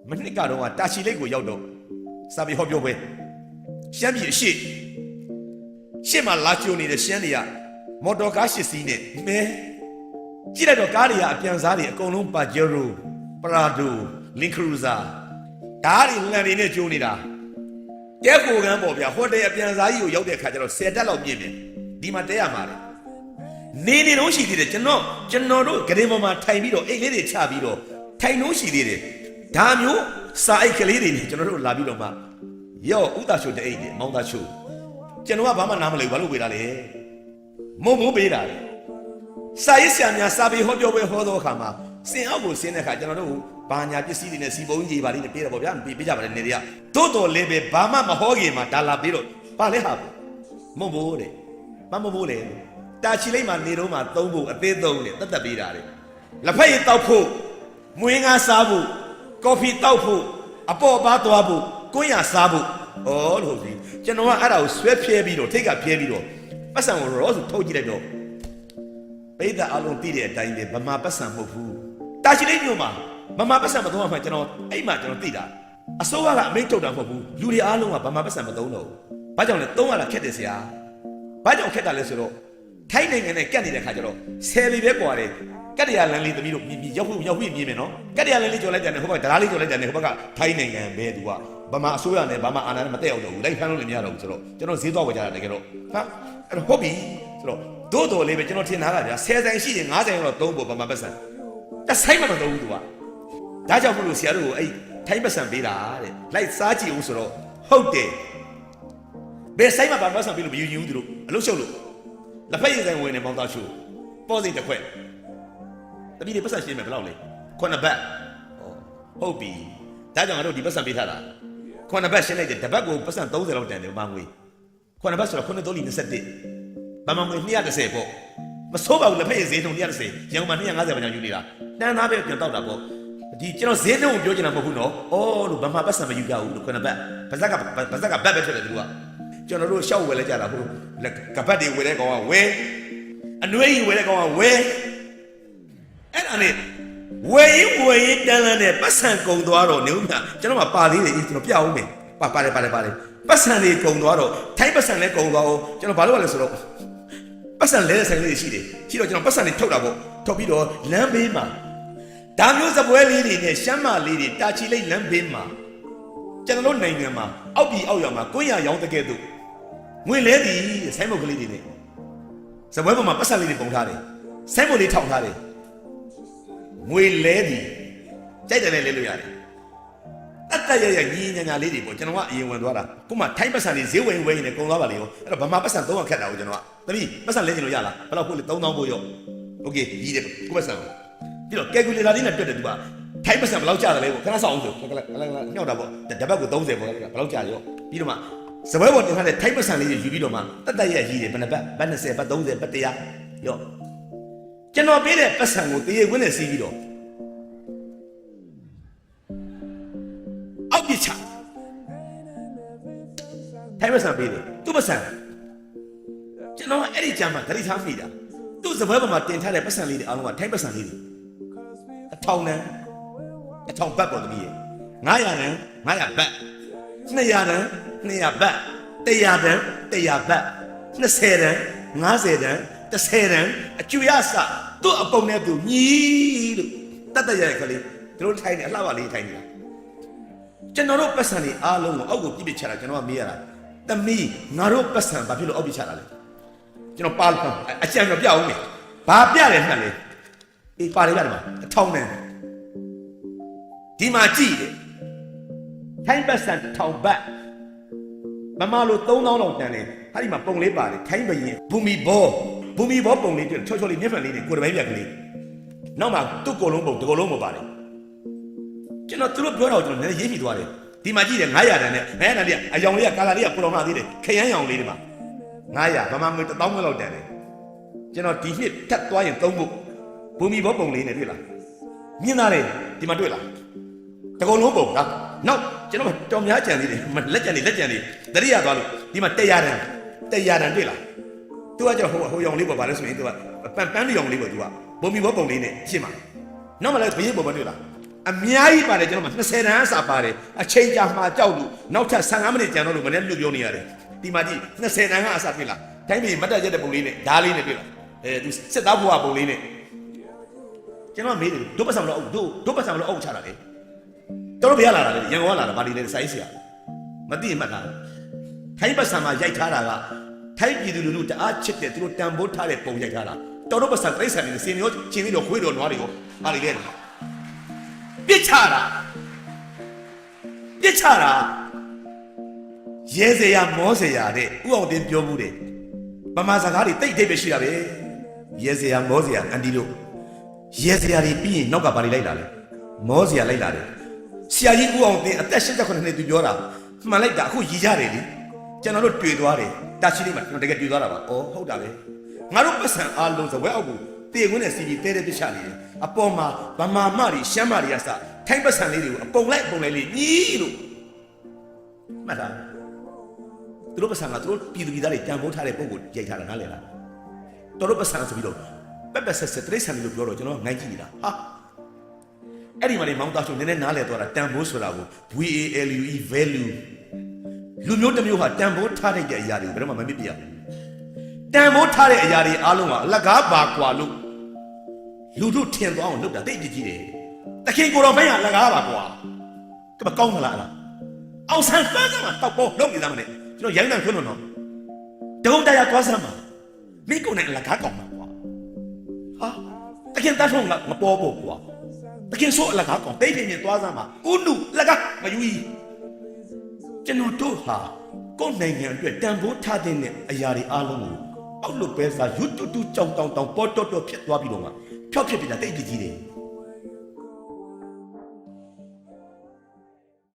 မနှစ်ကတော့တာချီလိတ်ကိုရောက်တော့စာပေဟောပြောပွဲရှမ်းပြည်အရှိရှေ့မှာလာကြိုနေတဲ့ရှမ်းတွေကမော်တော်ကား8စီးနဲ့မဲကြည့်လိုက်တော့ကားတွေကအပြန်စားတွေအကုန်လုံးပါဂျေရိုပရာဒိုလင်ခရူဇာဒါတွေလန်တွေနဲ့ကြိုနေတာတဲကိုကန်းပေါ့ဗျာဟိုတယ်အပြန်စားကြီးကိုရောက်တဲ့ခါကျတော့10တက်လောက်ပြည့်ပြီဒီမှာတဲရမှာလေနေတော့ရှိသေးတယ်ကျွန်တော်တို့ဂရင်ပေါ်မှာထိုင်ပြီးတော့အိတ်လေးတွေချပြီးတော့ထိုင်လို့ရှိသေးတယ်ဒါမျိုးစာအိတ်ကလေးတွေနဲ့ကျွန်တော်တို့လာပြီးတော့မှရော့ဥတာချိုတဲ့အိတ်တွေမောင်းသားချိုကျွန်တော်ကဘာမှနားမလည်ဘူးဘာလို့ပေးတာလဲမုံပေးတာလေစာရေးဆရာများစာပေဟောပြောပွဲဟောတော့အခါမှာစင်အောက်ကိုဆင်းတဲ့အခါကျွန်တော်တို့ဘာညာပစ္စည်းတွေနဲ့စီပုံကြီးပါလိမ့်နဲ့ပေးတယ်ပေါ့ဗျာပေးကြပါလေနေတွေကတိုးတော်လေးပဲဘာမှမဟောခင်မှာဒါလာပေးတော့ပါလဲဟာမုံဖို့တဲ့မမဖို့လေတာချီလိမ့်မှာနေတော့မှသုံးဖို့အသေးသုံးတယ်တတ်ပေးတာလေလက်ဖက်ရည်တောက်ဖို့မွေးငါစားဖို့ကော်ဖီတောက်ဖို့အပေါ်ပါသွားဖို့ကွန်းရစားဖို့ဩလို့ဆိုကျွန်တော်ကအဲ့ဒါကိုဆွဲဖြဲပြီးတော့ထိတ်ကဖြဲပြီးတော့ပတ်စံကိုရောဆိုထုတ်ကြည့်လိုက်တော့ပိဿအလုံးတည်တဲ့အတိုင်းပဲဗမာပတ်စံမဟုတ်ဘူးတာချီလိမ့်မြို့မှာဗမာပတ်စံမသုံးအောင်မှကျွန်တော်အဲ့မှာကျွန်တော်သိတာအစိုးရကအမိန့်ထုတ်တာမဟုတ်ဘူးလူတွေအားလုံးကဗမာပတ်စံမသုံးတော့ဘူးဘာကြောင့်လဲသုံးရတာခက်တယ်ဆရာဘာကြောင့်ခက်တာလဲဆိုတော့ထိုင်းနိုင်ငံနဲ့ကတ်နေတဲ့ခါကျတော့10ပြီပဲကွာတယ်ကတ်ရလန်လေးသမီးတို့ရောက်ပြီမြင်မယ်နော်ကတ်ရလန်လေးကြော်လိုက်တယ်ဟိုဘက်ကဒလားလေးကြော်လိုက်တယ်ဟိုဘက်ကထိုင်းနိုင်ငံပဲသူကဗမာအစိုးရနဲ့ဗမာအာဏာနဲ့မတက်အောင်တော့ဘူးလိုက်ဖမ်းလို့လည်းမရတော့ဘူးဆိုတော့ကျွန်တော်ဈေးသွားဝယ်ကြတာတကယ်တော့ဟာအဲ့တော့ဟုတ်ပြီဆိုတော့သို့တော်လေးပဲကျွန်တော်ထင်ထားတာဗျာ10ဆိုင်ရှိရင်9ဆိုင်တော့သုံးဖို့ဗမာပတ်စံတစ်ဆိုင်မှမသုံးဘူးသူကဒါကြောင့်မလို့ဆရာတို့ကိုအဲ့ထိုင်းပတ်စံပေးတာတဲ့လိုက်စားကြည့်ဦးဆိုတော့ဟုတ်တယ်ဘယ်ဆိုင်မှာဗမာပတ်စံပေးလို့မယူဘူးသူတို့အလုပ်ရှုပ်လို့လက်ဖက်ရည်ဆိုင်ဝင်နေပေါင်းသားချိုးပေါ်စိတ်တစ်ခွက်တပည့်တွေပတ်စံရှင်းမယ်ဘယ်လောက်လဲ9ဘတ်ဟုတ်ပြီဒါကြောင့်ငါတို့ဒီပတ်စံပေးထားတာ9ဘတ်ရှင်းလိုက်တယ်တပတ်ကိုပတ်စံ30လောက်တန်တယ်ဗမာငွေ9ဘတ်ဆိုတော့9 3 21ဗမာငွေ230ပေါ့မစိုးပါဘူးလက်ဖက်ရည်ဈေးနှုန်း230ရန်ကုန်မှာ250ပါးကြောင်ယူနေတာတန်းသားပဲပြန်တောက်တာပေါ့ဒီကျွန်တော်ဈေးနှုန်းကိုပြောချင်တာမဟုတ်ဘူးနော်အော်လို့ဗမာပတ်စံမယူကြဘူးလို့9ဘတ်ပါဇက်ကဘတ်ပဲဖြစ်တယ်သူကကျွန်တော်တို့ရှောက်ဝယ်လိုက်ကြတာဟုတ်ကပတ်တွေဝယ်တဲ့ကောင်ကဝယ်အနှွေးကြီးဝယ်တဲ့ကောင်ကဝယ်အဲ့ဒါနဲ့ဝယ်ရင်တန်းလန်းနဲ့ပတ်စံကုန်သွားတော့နေဦးမြကျွန်တော်မှပါသေးတယ်ကျွန်တော်ပြအောင်မယ်ပါတယ်ပတ်စံတွေကုန်သွားတော့ထိုင်းပတ်စံလည်းကုန်သွားအောင်ကျွန်တော်ဘာလုပ်ရလဲဆိုတော့ပတ်စံလဲတဲ့ဆိုင်လေးတွေရှိတယ်ရှိတော့ကျွန်တော်ပတ်စံတွေထုတ်တာပေါ့ထုတ်ပြီးတော့လမ်းဘေးမှာဒါမျိုးစပွဲလေးတွေနဲ့ရှမ်းမလေးတွေတာချီလိတ်လမ်းဘေးမှာကျွန်တော်တို့နိုင်ငံမှာအောက်ပြည်အောက်ရွာမှာကွင်းရရောင်းတကယ်သူငွေလဲသည်ဆိုင်းဘုတ်ကလေးတွေနဲ့စပွဲပေါ်မှာပတ်စံလေးတွေပုံထားတယ်ဆိုင်းဘုတ်လေးထောင်ထားတယ်ငွေလဲသည်ကြိုက်တယ်လဲလဲလို့ရတယ်တတ်ရညီညာလေးတွေပေါ့ကျွန်တော်ကအရင်ဝင်သွားတာခုမှထိုင်းပတ်စံတွေဈေးဝင်နေကုန်သွားပါလေရောအဲ့တော့ဗမာပတ်စံ300ခက်တာကိုကျွန်တော်ကသမီးပတ်စံလဲကျင်လို့ရလားဘယ်လောက်ဖို့လဲ3000ဖို့ရောโอเคကြီးတယ်ကိုပတ်စံပြီးတော့ကယ်ကူလေတာလေးနဲ့တွက်တယ်သူကထိုင်းပတ်စံဘယ်လောက်ကျတယ်လဲပေါ့ခဏဆောင်အောင်ဆိုညှောက်တာပေါ့တပတ်ကို30ပေါ့ဘယ်လောက်ကျရောပြီးတော့မှစပွဲပေါ်တင်ထားတဲ့ထိုင်းပတ်စံလေးတွေယူပြီးတော့မှတတ်ရကြီးတယ်ဘယ်နှပတ်20ပတ်30ပတ်100ရောကျွန်တော်ပေးတဲ့ပတ်စံကိုတရေခွင်းနဲ့စီးပြီးတော့အောက်ပြချထိုင်းပတ်စံပေးတယ်သူ့ပတ်စံကျွန်တော်အဲ့ဒီကြမ်းမှာဂရိထားမိတာသူ့စပွဲပေါ်မှာတင်ထားတဲ့ပတ်စံလေးတွေအားလုံးကထိုင်းပတ်စံလေးတွေ1000 ဘတ်ပေါ့တမီးရေ900 900ဘတ်200 200ဘတ်100 100ဘတ်20 50 10 အကျွေးရစသူ့အပုံနဲ့သူညီလို့တတ်ရတဲ့ကလေးတို့ထိုင်နေအလှပါလေးထိုင်နေတာကျွန်တော်တို့ပတ်စံတွေအားလုံးကိုအောက်ကိုပြစ်ပစ်ချတာကျွန်တော်ကမေးရတာတမီးငါတို့ပတ်စံဘာဖြစ်လို့အောက်ပြစ်ချတာလဲကျွန်တော်ပါအကြံတော့ပြအောင်လေဘာပြတယ်မှတ်လေအေးပါလေရတယ်မှာ1000နဲ့ဒီမှာကြည့်တယ်ထိုင်းပတ်စံ1000ဘတ်မမလို့3000လောက်တန်တယ်ဟာဒီမှာပုံလေးပါတယ်ထိုင်းဘရင်ဘူမီဘောပုံလေးတွေ့ချောလေးမျက်မှန်လေးတွေကိုယ်တပိုင်းပြက်ကလေးနောက်မှာသူ့ကိုယ်လုံးပုံဒီကိုယ်လုံးပုံပါတယ်ကျွန်တော်သူတို့ပြောတော့ကျွန်တော်လည်းရေးကြည့်သွားတယ်ဒီမှာကြည့်တယ်900တန်နဲ့900တန်လေးအယောင်လေးကကာလာလေးကပလောင်လာသေးတယ်ခရမ်းရောင်လေးတွေမှာ900ဗမာငွေ1000ခွဲလောက်တန်တယ်ကျွန်တော်ဒီနှစ်ထပ်သွားရင်သုံးဖို့ဘူမီဘောပုံလေးနဲ့တွေ့လားမြင်သားတယ်ဒီမှာတွေ့လားတကုံလုံးပုံလားနောက်ကျွန်တော်တော်များကြံသေးတယ်လက်ကြံလေးတတိယသွားလို့ဒီမှာ100တန်တွေ့လားသူကကြောက်ဟိုရောင်လေးပေါ်ပါလဲဆိုရင်သူကပန်းရောင်လေးပေါ်သူကဘူမီဘောပုံလေးနဲ့ရှင်းပါနောက်မှလည်းဘရင်ပုံမတွေ့လား အများကြီးပါတယ်ကျွန်တော်20တန်းအစာပါတယ်အချိန်ကြာမှာကြောက်လို့နောက်ထပ်15မိနစ်ကြာတော့လို့မနေ့လူပြောနေရတယ်ဒီမှာကြည့်20တန်းကအစာဖြစ်လာတိုင်းပြည်မတ်တက်ရက်တဲ့ပုံလေးနဲ့ဓားလေးနဲ့တွေ့လားသူစစ်သားဘွားပုံလေးနဲ့ကျွန်တော်မေးတယ်ဒုပတ်ဆောင်လို့ဒုပတ်ဆောင်လို့အုပ်ချတာလေတော်ဘယ်လာတာလဲရန်ကုန်ကလာတာဗာဒီလေစိုင်းဆရာမသိရင်မှတ်တာထိုင်းပတ်ဆောင်မှာရိုက်ထားတာကထိုင်းပြည်သူလူထုတအားချစ်တဲ့သူတို့တန်ဖိုးထားတဲ့ပုံရိုက်ထားတာတော်ပတ်ဆောင်တိရစ္ဆာန်တွေစင်ရောချင်းပြီးတော့ခွေးတော်နွားတွေရောဗာဒီလေပြစ်ချတာရဲစရာမောစရာတဲ့ဥအောင်တင်ပြောမှုတယ်ဗမာစကားတွေတိတ်တိတ်ပဲရှိတာပဲရဲစရာမောစရာအန်တီတို့ရဲစရာတွေပြီးရင်နောက်ကဘာတွေလိုက်လာလဲမောစရာလိုက်လာတယ်ဆရာကြီးဥအောင်တင်အသက်89နှစ်သူပြောတာမှန်လိုက်တာအခုရည်ကြတယ်လေကျွန်တော်တို့တွေ့သွားတယ်တာချီလေးမှာကျွန်တော်တကယ်တွေ့သွားတာပါဩဟုတ်တာပဲငါတို့ပတ်စံအားလုံးစဝဲအောက်ကိုတေခွန်းနဲ့စီပြီးတဲတဲ့ပြချနေတယ်အပေါ်မှာဗမာမတွေရှမ်းမတွေကစထိုင်းပတ်စံလေးတွေကိုအပုံလိုက်လေးညီးလို့မှတ်တာသူတို့ပတ်စံကသူတို့ပြည်သူပြည်သားတွေတန်ဖိုးထားတဲ့ပုံကိုရိုက်ထားတာနားလည်လားတော်တို့ပတ်စံဆိုပြီးတော့ပက်ပက်ဆက်ဆက်တိရစ္ဆာန်တွေလို့ပြောတော့ကျွန်တော်ငိုင်းကြည့်နေတာဟာအဲ့ဒီမှာနေမောင်းသားချုံနည်းနည်းနားလည်သွားတာတန်ဖိုးဆိုတာကို VALUE value လူမျိုးတစ်မျိုးဟာတန်ဖိုးထားတဲ့အရာတွေကိုဘယ်တော့မှမမြင်ပြရဘူးတန်ဖိုးထားတဲ့အရာတွေအားလုံးကအလကားပါကွာလို့လူတို့ထင်သွားအောင်လုပ်တာတိတ်ကြည့်ကြည့်တယ်တခင်ကိုတော်မင်းကအလကားပါကွာကမကောင်းမလားအောင်ဆန်းဖမ်းစမ်းမှာတောက်ပေါ်လုံးနေသားမနဲ့ကျွန်တော်ရိုင်းတန်ခွန်းတော့တုံးတရားသွားစမ်းမှာမိကုန်းနဲ့အလကားကောင်းမှာကွာဟာတခင်တတ်ဆုံးကမပေါ်ဖို့ကွာတခင်ဆိုအလကားကောင်းတိတ်ပြင်းပြင်းသွားစမ်းမှာဥနုလကားမယူကြီးကျွန်တော်တို့ဟာကိုယ်နိုင်ငံအတွက်တန်ဖိုးထားတဲ့အရာတွေအားလုံးကိုအောက်လွတ်ပဲစားရွတ်တူတူကြောင်တောင်ပေါ်တော့ဖြစ်သွားပြီးတော့မှဖျောက်ဖြစ်ပြတာတိတ်ကြည့်တယ်